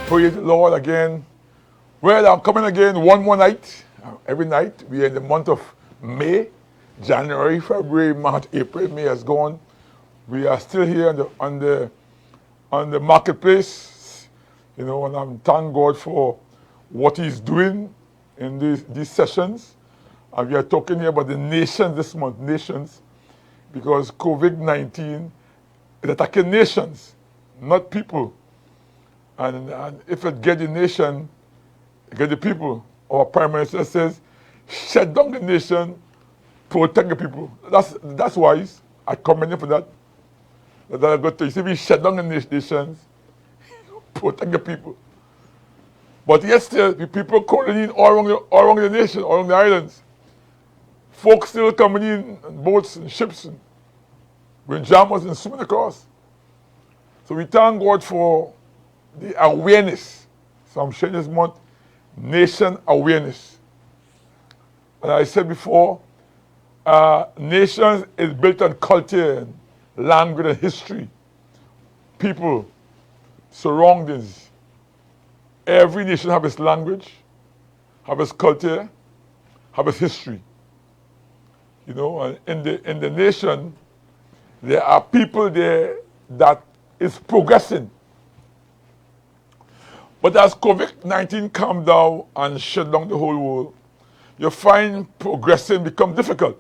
Praise the Lord again. Well, I'm coming again one more night. Every night. We are in the month of May. January, February, March, April. May has gone. We are still here on the marketplace. You know, and I'm thank God for what He's doing in these sessions. And we are talking here about the nations this month. Nations. Because COVID-19 is attacking nations, not people. And if it get the nation, it get the people. Our Prime Minister says, shut down the nation, protect the people. That's wise. I commend him for that. That's a good thing. See, we shut down the nations, protect the people. But yet still, the people calling in all around the nation, all around the islands. Folks still coming in boats and ships and with jammers and swimming across. So we thank God for the awareness. So I'm sharing this month, nation awareness. And I said before, nations is built on culture and language and history. People, surroundings. Every nation have its language, have its culture, have its history. You know, and in the nation, there are people there that is progressing. But as COVID-19 calmed down and shut down the whole world, you find progressing become difficult.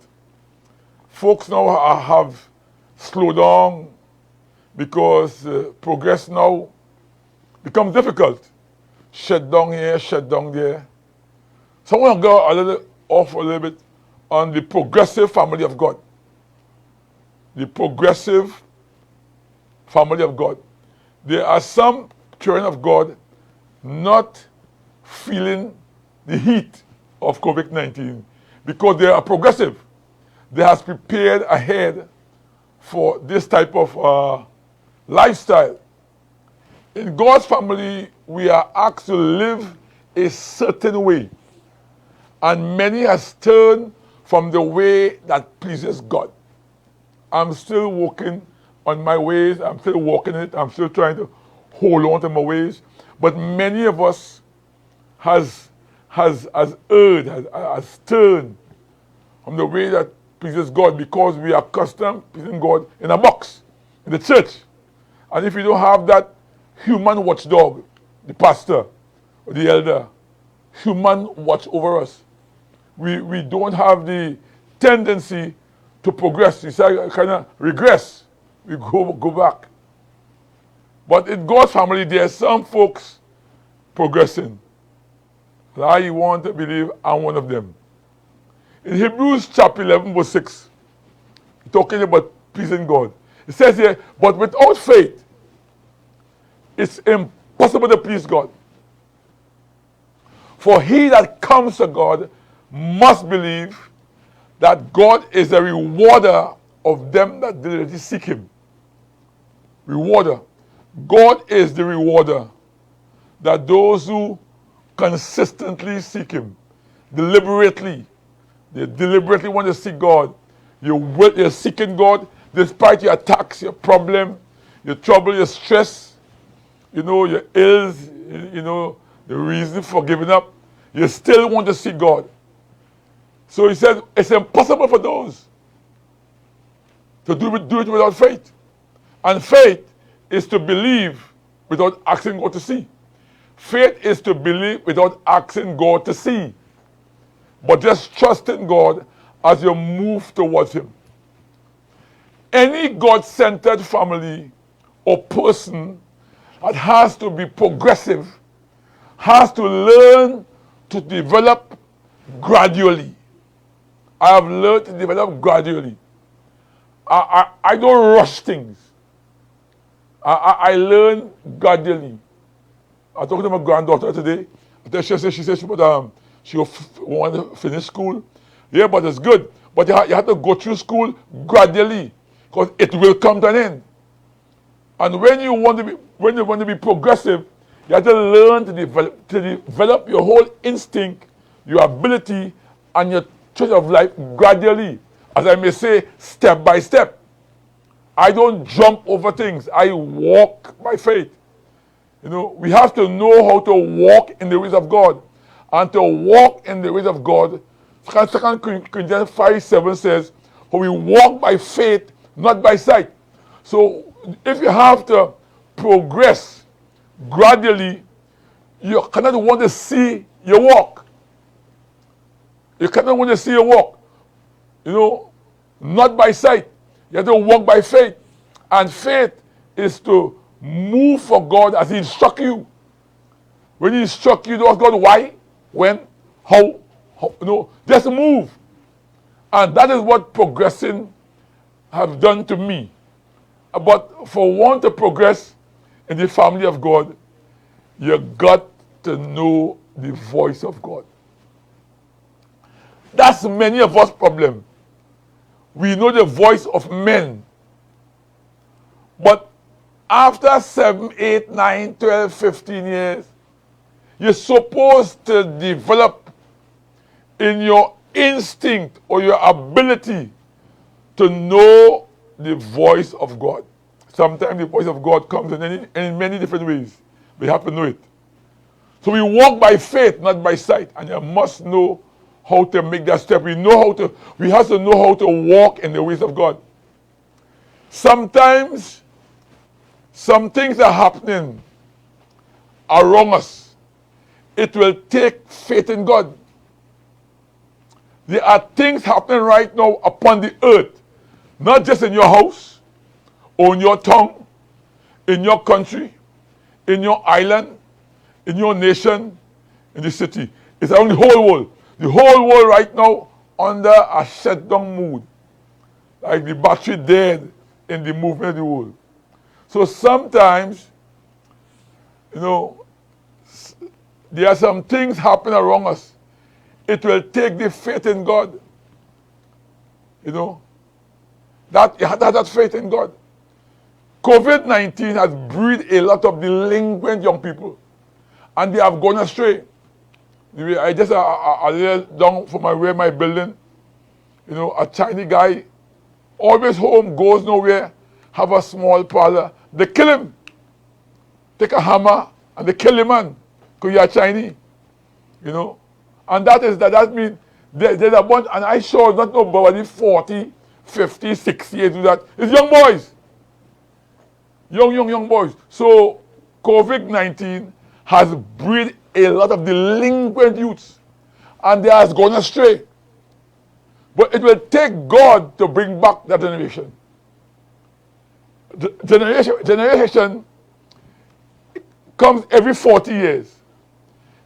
Folks now have slowed down because progress now becomes difficult. Shut down here, shut down there. So I want to go a little bit on the progressive family of God. The progressive family of God. There are some children of God not feeling the heat of COVID-19 because they are progressive. They have prepared ahead for this type of lifestyle. In God's family, we are asked to live a certain way. And many has turned from the way that pleases God. I'm still walking on my ways. I'm still walking it. I'm still trying to hold on to my ways. But many of us has turned from the way that pleases God because we are accustomed to pleasing God in a box, in the church. And if you don't have that human watchdog, the pastor or the elder, human watch over us, we don't have the tendency to progress. We say kind of regress. We go back. But in God's family, there are some folks progressing. And I want to believe I'm one of them. In Hebrews chapter 11, verse 6, talking about pleasing God, it says here, but without faith, it's impossible to please God. For he that comes to God must believe that God is a rewarder of them that diligently seek him. Rewarder. God is the rewarder. That those who consistently seek him, deliberately, they deliberately want to seek God. You're seeking God despite your attacks, your problem, your trouble, your stress, you know, your ills, you know, the reason for giving up. You still want to seek God. So he says it's impossible for those to do it without faith. And faith is to believe without asking God to see. Faith is to believe without asking God to see. But just trusting God as you move towards him. Any God-centered family or person that has to be progressive has to learn to develop gradually. I have learned to develop gradually. I don't rush things. I learn gradually. I talked to my granddaughter today. She said she want to finish school. Yeah, but it's good. But you have to go through school gradually because it will come to an end. And when you want to be progressive, you have to learn to develop your whole instinct, your ability, and your choice of life gradually. As I may say, step by step. I don't jump over things. I walk by faith. You know, we have to know how to walk in the ways of God. And to walk in the ways of God, 2 Corinthians 5:7 says, "For we walk by faith, not by sight." So if you have to progress gradually, you cannot want to see your walk. You cannot want to see your walk. You know, not by sight. You have to walk by faith. And faith is to move for God as He instructs you. When He instructs you to ask God why, when, how, you know, just move. And that is what progressing have done to me. But for one to progress in the family of God, you got to know the voice of God. That's many of us' problem. We know the voice of men. But after 7, 8, 9, 12, 15 years, you're supposed to develop in your instinct or your ability to know the voice of God. Sometimes the voice of God comes in many different ways. We have to know it. So we walk by faith, not by sight. And you must know how to make that step. We have to know how to walk in the ways of God. Sometimes some things are happening around us. It will take faith in God. There are things happening right now upon the earth, not just in your house, or in your town, in your country, in your island, in your nation, in the city. It's around the whole world. The whole world right now under a shutdown mood. Like the battery dead in the movement of the world. So sometimes, you know, there are some things happening around us. It will take the faith in God. You know, that you have to have that faith in God. COVID-19 has breed a lot of delinquent young people. And they have gone astray. I just a little down from my building. You know, a Chinese guy, always home, goes nowhere, have a small parlor. They kill him. Take a hammer and they kill him, man. Because you are Chinese. You know. And that means there's a bunch, and I saw not nobody 40, 50, 60 years do that. It's young boys. Young boys. So COVID-19 has bred a lot of delinquent youths. And they have gone astray. But it will take God to bring back that generation. Generation comes every 40 years.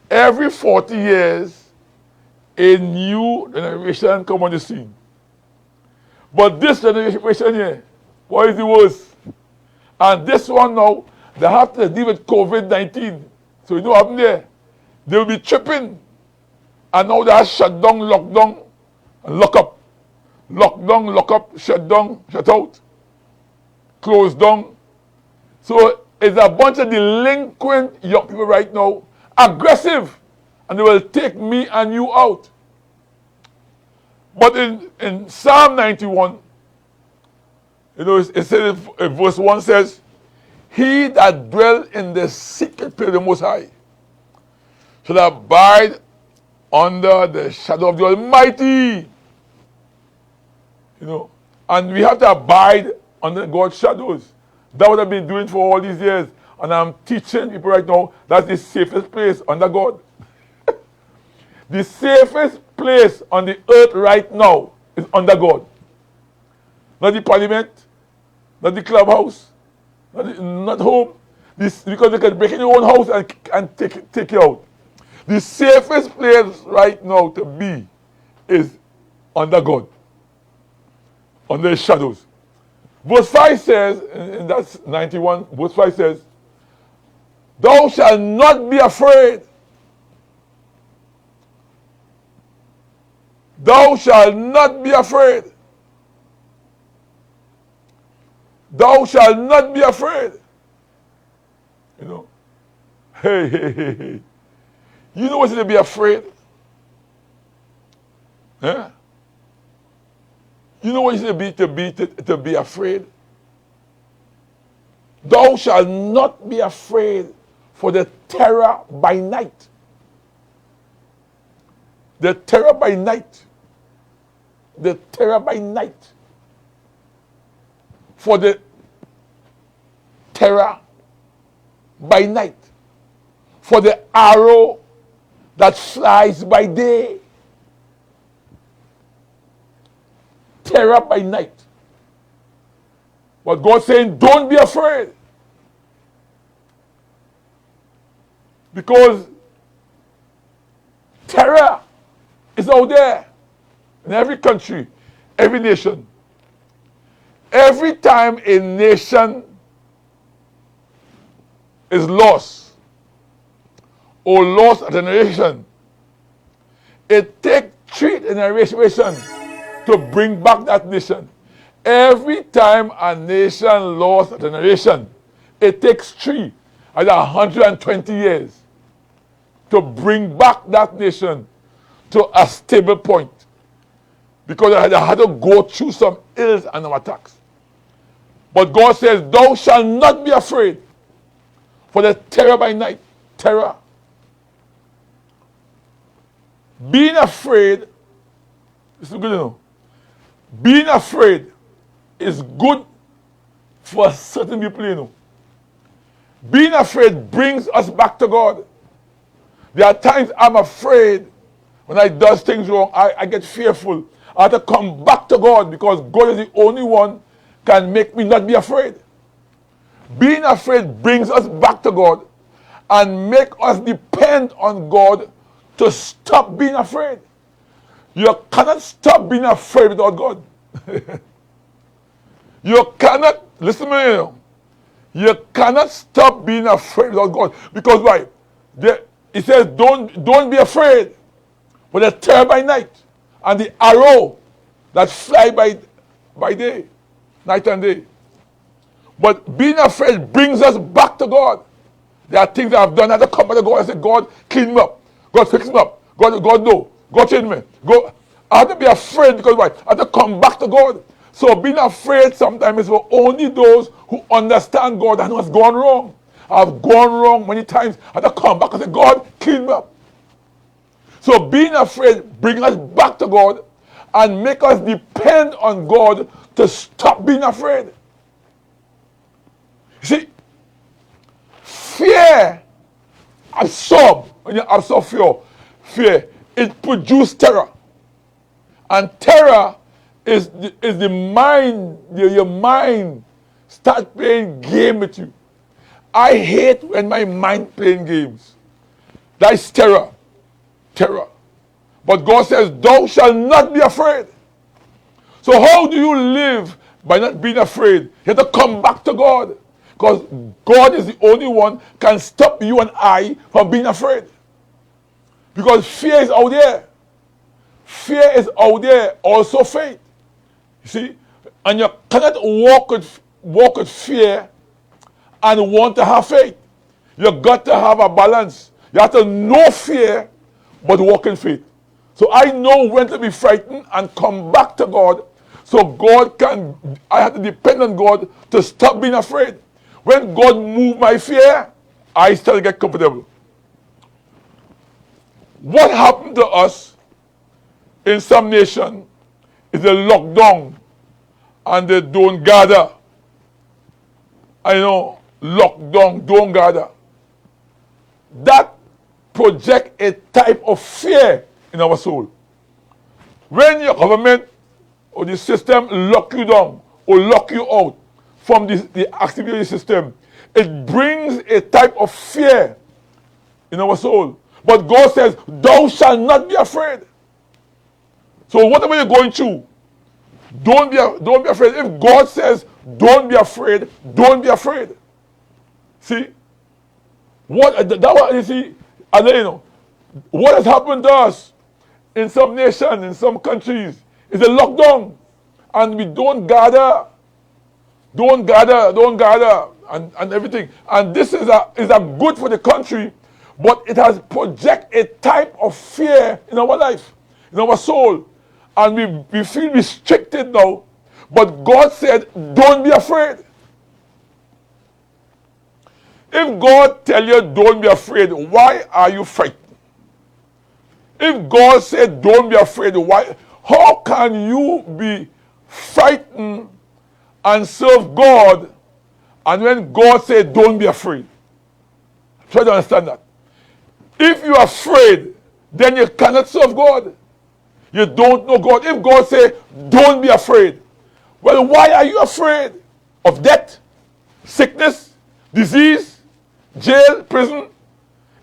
Every 40 years, a new generation comes on the scene. But this generation here, what is the worst? And this one now, they have to deal with COVID-19. So you know what happened there? They will be tripping. And now they are shut down, locked down, and lock up. Lock down, lock up, shut down, shut out. Closed down. So it's a bunch of delinquent young people right now, aggressive, and they will take me and you out. But in Psalm 91, you know, it says, verse 1 says, "He that dwell in the secret place of the Most High shall abide under the shadow of the Almighty." You know, and we have to abide under God's shadows. That's what I've been doing for all these years. And I'm teaching people right now that's the safest place under God. The safest place on the earth right now is under God. Not the parliament, not the clubhouse, not home. Because they can break in your own house and take you out. The safest place right now to be is under God. Under His shadows. Verse 5 says, and that's 91, verse 5 says, "Thou shalt not be afraid. Thou shalt not be afraid. Thou shalt not be afraid." You know. Hey. You know what's to be afraid? Huh? You know what it's to be afraid? "Thou shalt not be afraid for the terror by night. The terror by night. The terror by night. For the terror by night. For the arrow that flies by day. Terror by night. But God's saying, don't be afraid. Because terror is out there in every country, every nation. Every time a nation is lost or lost a generation, it takes 3 generations to bring back that nation. Every time a nation lost a generation, it takes 3 and 120 years to bring back that nation to a stable point. Because they had to go through some ills and attacks. But God says, thou shalt not be afraid for the terror by night. Terror. Being afraid, this is good to know. Being afraid is good for certain people, you know. Being afraid brings us back to God. There are times I'm afraid when I do things wrong. I get fearful. I have to come back to God because God is the only one can make me not be afraid. Being afraid brings us back to God and make us depend on God to stop being afraid. You cannot stop being afraid without God. You cannot, listen to me, you cannot stop being afraid without God. Because why? It says, don't be afraid for the terror by night and the arrow that fly by day, night and day. But being afraid brings us back to God. There are things that I've done. I have to come back to God and say, God, clean me up. God, fix me up. God, no. God, change me. I have to be afraid because why? I have to come back to God. So being afraid sometimes is for only those who understand God and know what's gone wrong. I've gone wrong many times. I have to come back and say, God, clean me up. So being afraid brings us back to God and make us depend on God to stop being afraid. You see, fear when you absorb fear, it produces terror. And terror is the mind, your mind start playing game with you. I hate when my mind playing games. That's terror. Terror. But God says, thou shalt not be afraid. So how do you live by not being afraid? You have to come back to God. Because God is the only one can stop you and I from being afraid. Because fear is out there. Fear is out there, also faith. You see? And you cannot walk with fear and want to have faith. You've got to have a balance. You have to know fear, but walk in faith. So I know when to be frightened and come back to God. So I have to depend on God to stop being afraid. When God moves my fear, I start to get comfortable. What happened to us in some nation is they lock down and they don't gather. I know, lock down, don't gather. That projects a type of fear in our soul. When your government or the system lock you down or lock you out from the activity system, it brings a type of fear in our soul. But God says, thou shalt not be afraid. So whatever you're going through, don't be afraid. If God says, don't be afraid, don't be afraid. See? What has happened to us in some nations, in some countries, is a lockdown. And we don't gather, and everything. And this is a good for the country, but it has projected a type of fear in our life, in our soul. And we feel restricted now. But God said, don't be afraid. If God tell you don't be afraid, why are you frightened? If God said don't be afraid, why? How can you be frightened and serve God, and when God said don't be afraid? Try to understand that. If you are afraid, then you cannot serve God. You don't know God. If God say don't be afraid, well, why are you afraid? Of death, sickness, disease, jail, prison?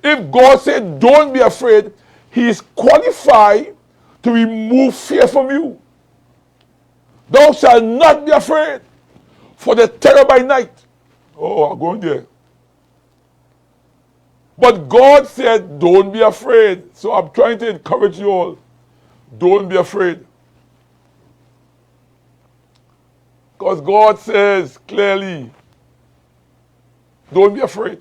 If God said don't be afraid, he is qualified to remove fear from you. Thou shalt not be afraid for the terror by night. Oh, I'm going there. But God said don't be afraid. So I'm trying to encourage you all. Don't be afraid. Because God says clearly, don't be afraid.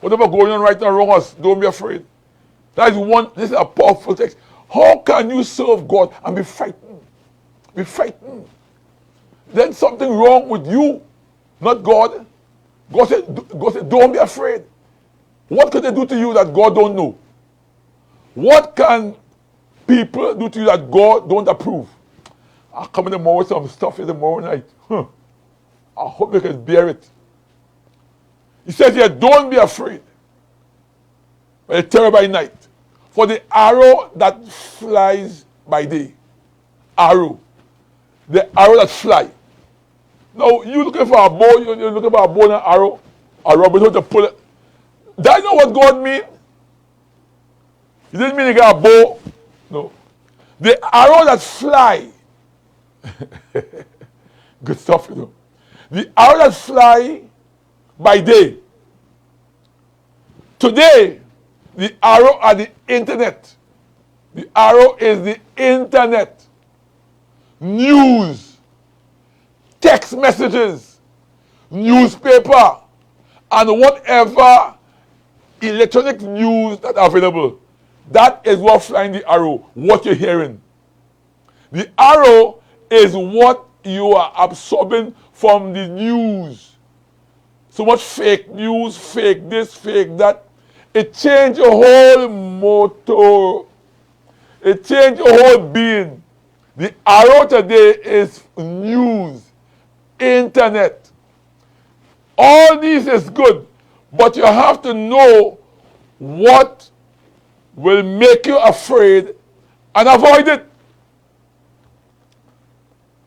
Whatever going on right now around us, don't be afraid. That is one, this is a powerful text. How can you serve God and be frightened? Be frightened. Then something wrong with you, not God. God said, don't be afraid. What can they do to you that God don't know? What can people do to you that God don't approve? I'll come in the morning with some stuff in the morning night. I hope you can bear it. He says here, don't be afraid by the terror by night, for the arrow that flies by day. Arrow. The arrow that fly. Now, you looking for a bow, you're looking for a bow and an arrow, a rubber to pull it. That's not what God mean. He didn't mean you got a bow. No. The arrow that fly. Good stuff, you know. The arrow that fly by day. Today, the arrow are the internet. The arrow is the internet. News, text messages, newspaper, and whatever electronic news that are available. That is what flying the arrow, what you're hearing. The arrow is what you are absorbing from the news. So much fake news, fake this, fake that. It changed your whole motto. It changed your whole being. The arrow today is news, internet. All these is good, but you have to know what will make you afraid and avoid it.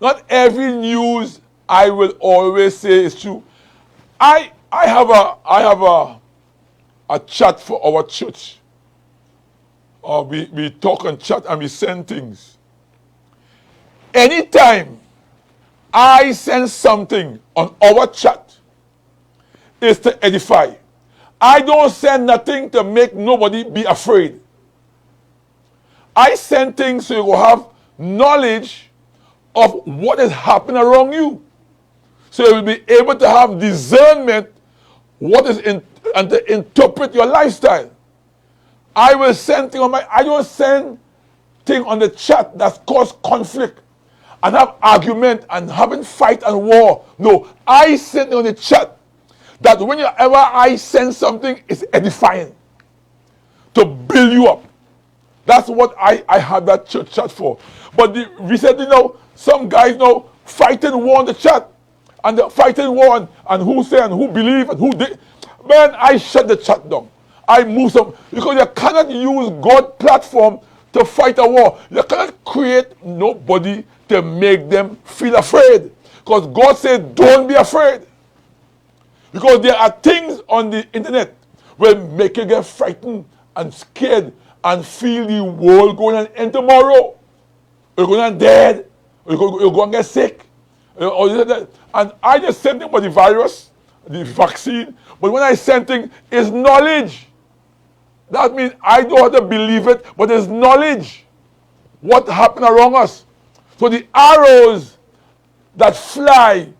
Not every news I will always say is true. I have a chat for our church. We talk and chat and we send things. Anytime I send something on our chat, it's to edify. I don't send nothing to make nobody be afraid. I send things so you will have knowledge of what is happening around you. So you will be able to have discernment what is and to interpret your lifestyle. I will send things on I don't send things on the chat that cause conflict and have argument and having fight and war. No, I send on the chat that whenever I send something, it's edifying to build you up. That's what I have that church chat for. But recently now, some guys now fighting war on the chat. And the fighting war and who say and who believe and who did. Man, I shut the chat down. I move some. Because you cannot use God's platform to fight a war. You cannot create nobody to make them feel afraid. Because God said, don't be afraid. Because there are things on the internet will make you get frightened and scared and feel the world going to end tomorrow. You're going to dead. You're going to get sick. And I just sent them about the virus, the vaccine. But when I send things, it's knowledge. That means I don't have to believe it, but it's knowledge. What happened around us. So the arrows that fly,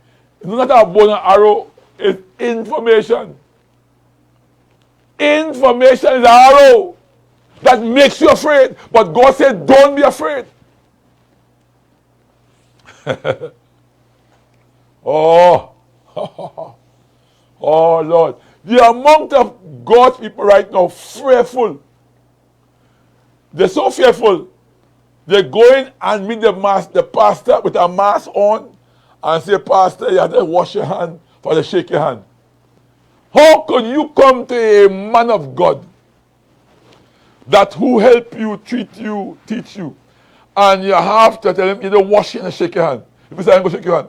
not a bow and arrow, is information. Information is an arrow that makes you afraid. But God said, don't be afraid. Oh, oh Lord. The amount of God's people right now fearful. They're so fearful. They go in and meet the pastor with a mask on and say, Pastor, you have to wash your hand for the shake your hand. How could you come to a man of God that who help you, treat you, teach you, and you have to tell him you don't wash your hand and shake your hand? If you say, I'm going to shake your hand.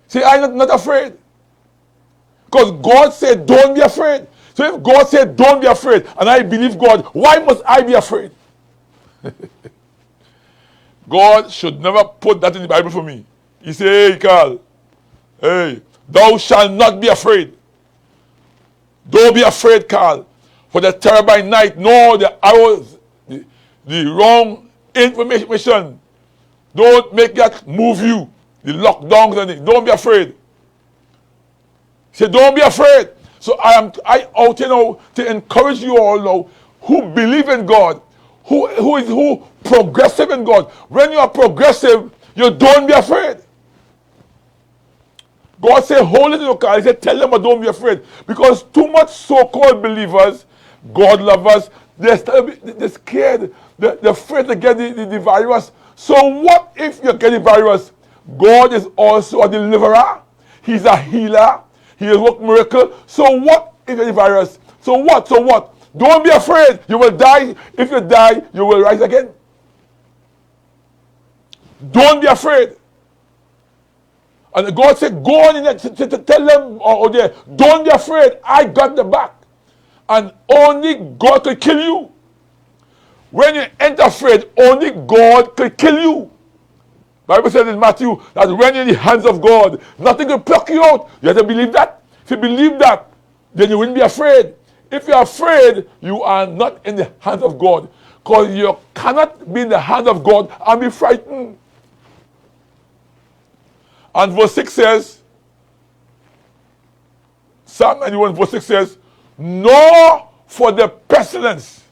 See, I'm not afraid. Because God said, don't be afraid. So if God said, don't be afraid, and I believe God, why must I be afraid? God should never put that in the Bible for me. He said, hey, Carl, hey, thou shalt not be afraid. Don't be afraid, Carl, for the terror by night, nor the arrows, the wrong information. Don't make that move you. The lockdowns and it. Don't be afraid. Say, don't be afraid. So I out to encourage you all now who believe in God, who progressive in God. When you are progressive, you don't be afraid. God said, hold it in your car. He said, tell them, but don't be afraid. Because too much so-called believers, God lovers, they're scared. They're afraid to get the virus. So what if you get the virus? God is also a deliverer. He's a healer. He has worked miracle. So what if you get the virus? So what? So what? Don't be afraid. You will die. If you die, you will rise again. Don't be afraid. And God said, go on in there to tell them out there, don't be afraid. I got the back. And only God could kill you. When you ain't afraid, only God could kill you. Bible says in Matthew that when you're in the hands of God, nothing can pluck you out. You have to believe that. If you believe that, then you wouldn't be afraid. If you're afraid, you are not in the hands of God. Because you cannot be in the hands of God and be frightened. And verse 6 says, Psalm 91 verse 6 says, nor for the pestilence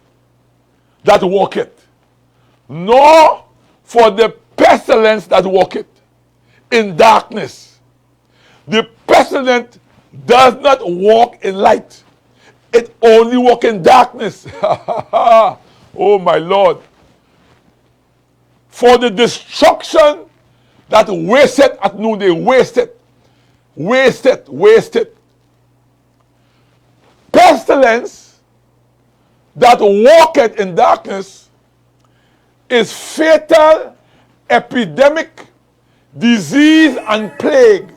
that walketh, nor for the pestilence that walketh in darkness. The pestilence does not walk in light. It only walks in darkness. Oh my Lord. For the destruction that wasteth at noonday, wasted. Pestilence that walketh in darkness is fatal, epidemic, disease, and plague.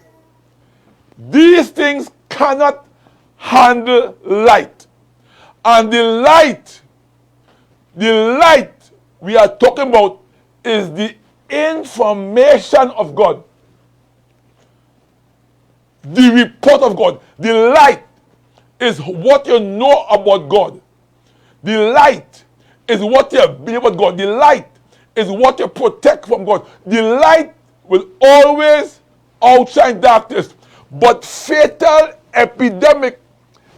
These things cannot handle light. And the light we are talking about is the information of God. The report of God. The light is what you know about God. The light is what you believe about God. The light is what you protect from God. The light will always outshine darkness. But fatal, epidemic,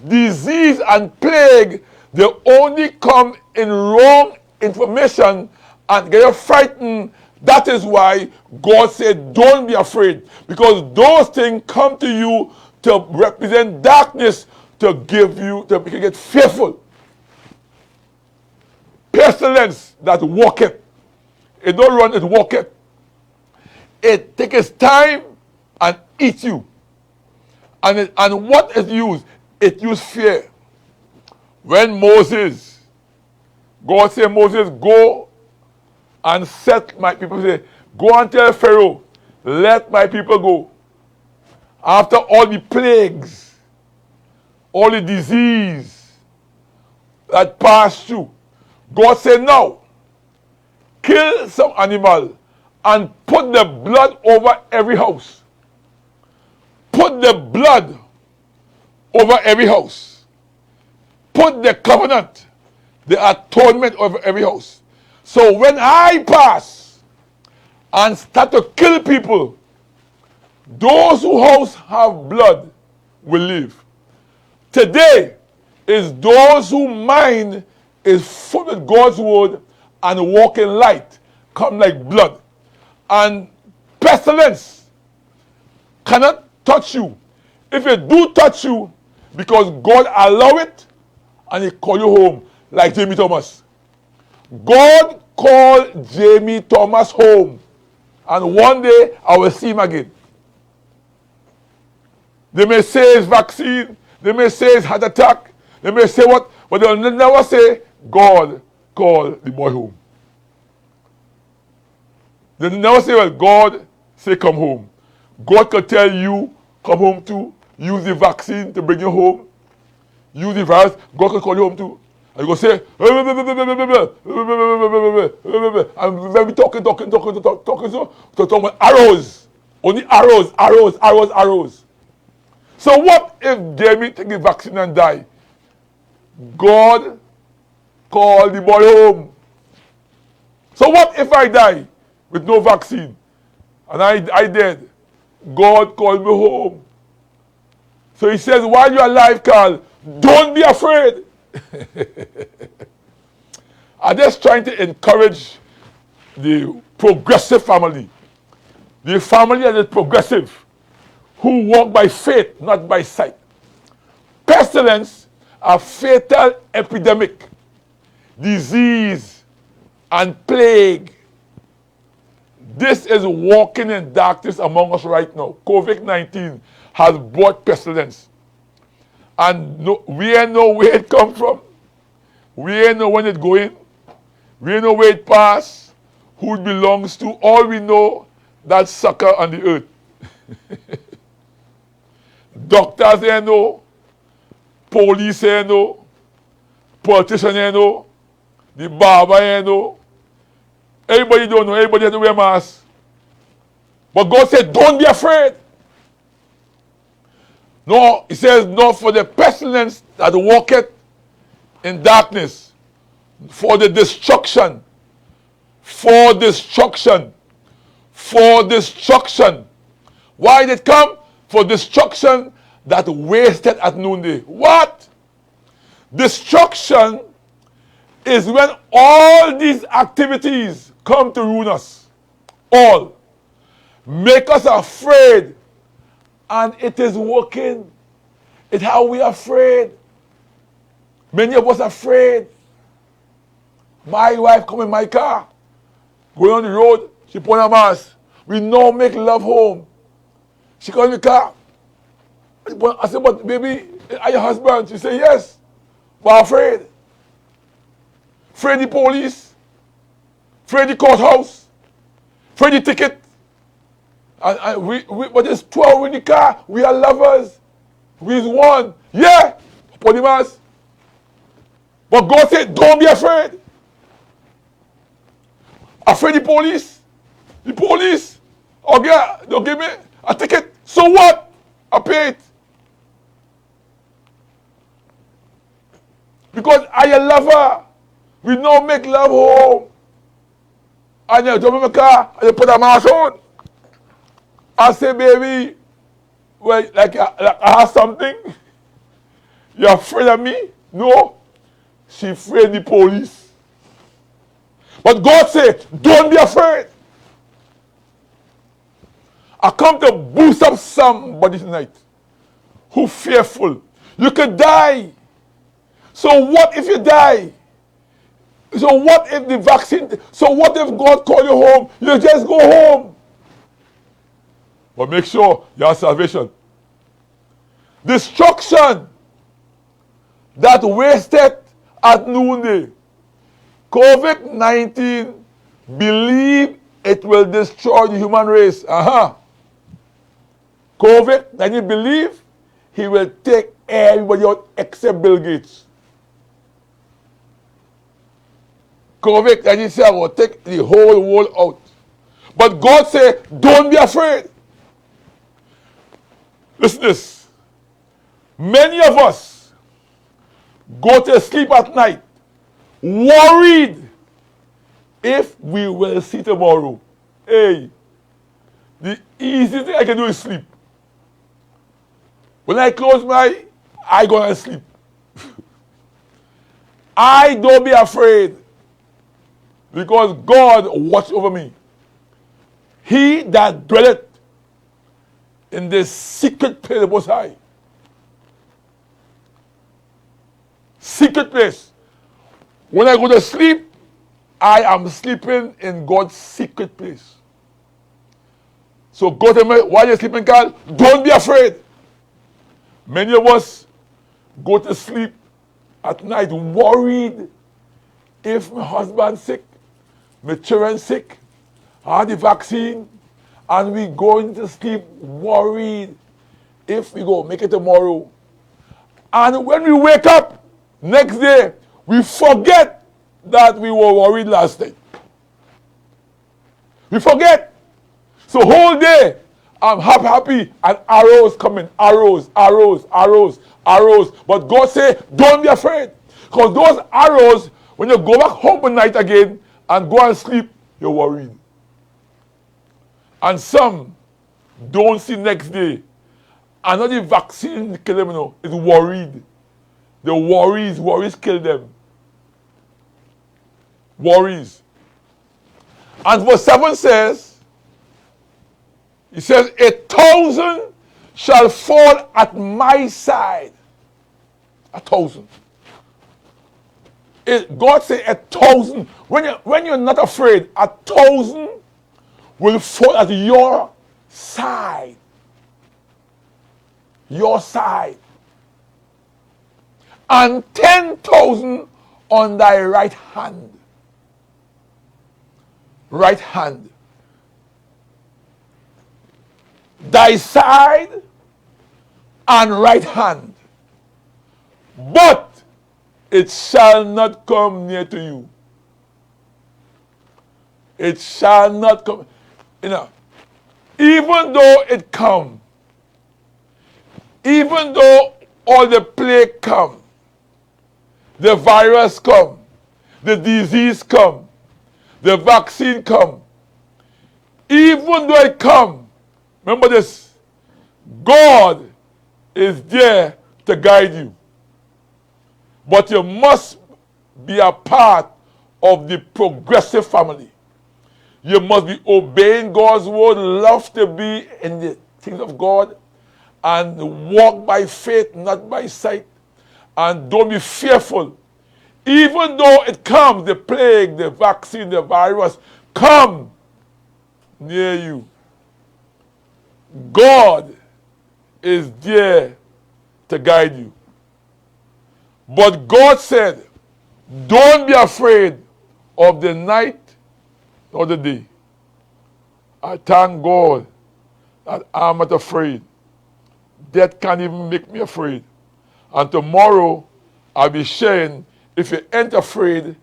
disease, and plague, they only come in wrong information and get you frightened. That is why God said, don't be afraid. Because those things come to you to represent darkness, to give you, to make you get fearful. Pestilence that walketh. It don't run, it walketh. It takes time and eats you. And what is used? It used fear. When Moses, God said, Moses, go and set my people. Say, go and tell Pharaoh, let my people go. After all the plagues, all the disease that passed through, God said, now, kill some animal and put the blood over every house. Put the blood over every house. Put the covenant, the atonement over every house. So when I pass and start to kill people, those whose house have blood will live. Today is those whose mind is full with God's word and walk in light, come like blood. And pestilence cannot touch you. If it do touch you, because God allowed it and he called you home, like Jamie Thomas. God called Jamie Thomas home, and one day I will see him again. They may say it's vaccine, they may say it's heart attack, they may say what, but they'll never say God called the boy home. They never say, well, God say come home. God could tell you, come home too. Use the vaccine to bring you home. Use the virus, God can call you home too. And you go say, and then we talking about arrows. Only arrows. So what if Jamie take the vaccine and die? God called the boy home. So what if I die with no vaccine? And I dead. God called me home. So he says, while you're alive, Carl, don't be afraid. I'm just trying to encourage the progressive family. The family that is progressive, who walk by faith, not by sight. Pestilence, a fatal epidemic, disease, and plague. This is walking in darkness among us right now. COVID-19 has brought pestilence. And we ain't know where it come from. We ain't know when it going. We ain't know where it pass, who it belongs to. All we know, that sucker on the earth. Doctors ain't know. Police ain't know. Politicians ain't know. The barber ain't know. Everybody don't know. Everybody has to wear masks. But God said, don't be afraid. No, he says, no, for the pestilence that walketh in darkness, for the destruction, for destruction. Why did it come? For destruction that wasted at noonday. What? Destruction is when all these activities come to ruin us. All. Make us afraid. And it is working. It's how we are afraid. Many of us are afraid. My wife come in my car, going on the road, she put on a mask. We now make love home. She comes in the car. I said, but baby, are your husband? She said, yes. But I'm afraid. Afraid the police. Afraid the courthouse. Afraid the ticket. But there's 12 in the car. We are lovers. We's one. Yeah. Put the mask. But God said, don't be afraid. Afraid the police? The police? Okay, they'll give me a ticket. So what? I pay it. Because I a lover. We don't make love home. And you jump in my car and you put a mask on. I say, baby, well, like I have something. You're afraid of me? No. She afraid the police. But God said, don't be afraid. I come to boost up somebody tonight who fearful. You could die. So what if you die? So what if the vaccine, so what if God call you home? You just go home. But make sure you have salvation. Destruction that wasted at noonday. COVID-19 believe it will destroy the human race. COVID-19 believe he will take everybody out except Bill Gates. COVID-19 said will take the whole world out. But God said, don't be afraid. Listen to this. Many of us go to sleep at night worried if we will see tomorrow. Hey, the easiest thing I can do is sleep. When I close my eye, I go and sleep. I don't be afraid because God watch over me. He that dwelleth in the secret place of the Most High secret place. When I go to sleep, I am sleeping in God's secret place. So God tell me, while you're sleeping, Carl, don't be afraid. Many of us go to sleep at night worried if my husband's sick, my children sick, I had the vaccine, and we go into sleep worried if we go make it tomorrow. And when we wake up next day, we forget that we were worried last night. We forget. So whole day, I'm happy, and arrows coming, arrows. But God say, don't be afraid. Because those arrows, when you go back home at night again and go and sleep, you're worried. And some don't see next day. And not the vaccine kill them, it's worried. The worries kill them. Worries. And verse 7 says, he says, 1,000 shall fall at my side. 1,000. God said 1,000. When you're not afraid, 1,000 will fall at your side. Your side. And 10,000 on thy right hand. Right hand. Thy side and right hand. But it shall not come near to you. It shall not come. Even though it come, even though all the plague come, the virus come, the disease come, the vaccine come, even though it come, remember this, God is there to guide you. But you must be a part of the progressive family. You must be obeying God's word, love to be in the things of God, and walk by faith, not by sight. And don't be fearful. Even though it comes, the plague, the vaccine, the virus, come near you. God is there to guide you. But God said, don't be afraid of the night or the day. I thank God that I'm not afraid. Death can't even make me afraid. And tomorrow, I'll be sharing, if you ain't afraid,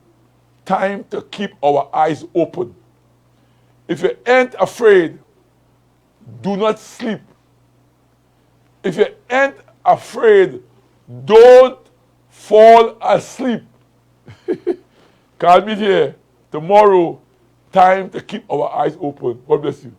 time to keep our eyes open. If you ain't afraid, do not sleep. If you ain't afraid, don't fall asleep. Call me here tomorrow, time to keep our eyes open. God bless you.